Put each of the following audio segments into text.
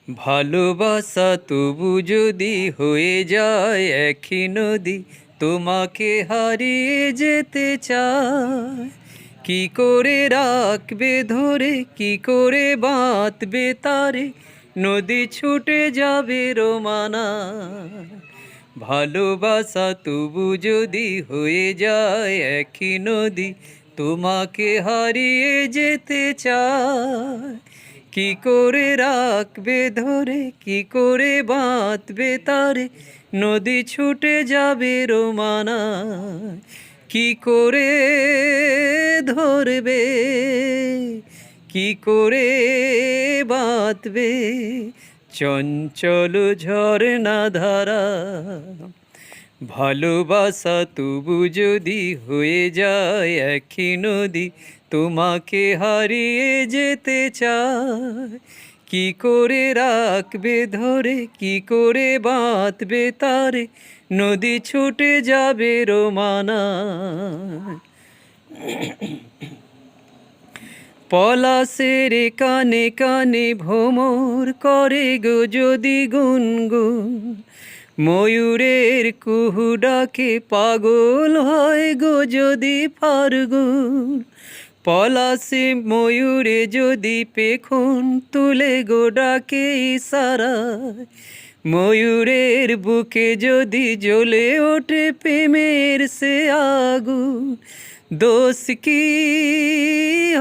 ভালোবাসা তবু যদি হয়ে যায় একই নদী, তোমাকে হারিয়ে যেতে চায়। কি করে রাখবে ধরে, কি করে বাঁধবে তারে, নদী ছুটে যাবে রোমানা। ভালোবাসা তবু যদি হয়ে যায় একই নদী, তোমাকে হারিয়ে যেতে চায়। কি করে রাখবে ধরে, কি করে বাঁধবে তারে, নদী ছুটে যাবে রোমানা। কি করে ধরবে, কি করে বাঁধবে চঞ্চল ঝরনা ধারা। ভালোবাসা তবু যদি হয়ে যায় একই নদী, তোমাকে হারিয়ে যেতে চায়। কি করে রাখবে ধরে, কি করে বাঁধবে তারে, নদী ছুটে যাবে রোমানা। পলাশের কানে কানে ভ্রমর করে গো যদি গুনগুন, ময়ূরের কুহু ডাকে পাগল হয় গো যদি ফাল্গুন। পলাশে ময়ূরে যদি পেখম তুলে গো ডাকে ইশারায়, ময়ূরের বুকে যদি জ্বলে ওঠে প্রেমের সে আগুন, দোষ কি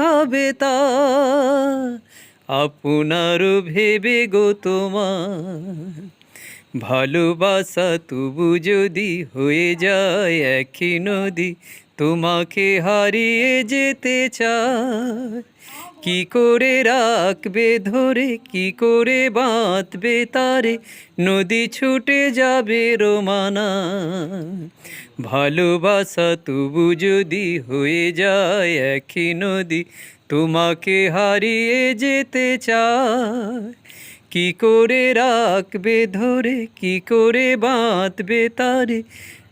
হবে তা আপনার ভেবে গো তোমার। ভালোবাসা তবু যদি হয়ে যায় একই নদী, তোমাকে হারিয়ে যেতে চায়। কি করে রাখবে ধরে, কি করে বাঁধবে তারে, নদী ছুটে যাবে রোমানা। ভালোবাসা তবু যদি হয়ে যায় একই নদী, তোমাকে হারিয়ে যেতে চায়। কি করে রাখবে ধরে, কি করে বাঁধবে তারে,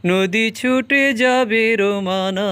নদী ছুটে যাবে রোমানা।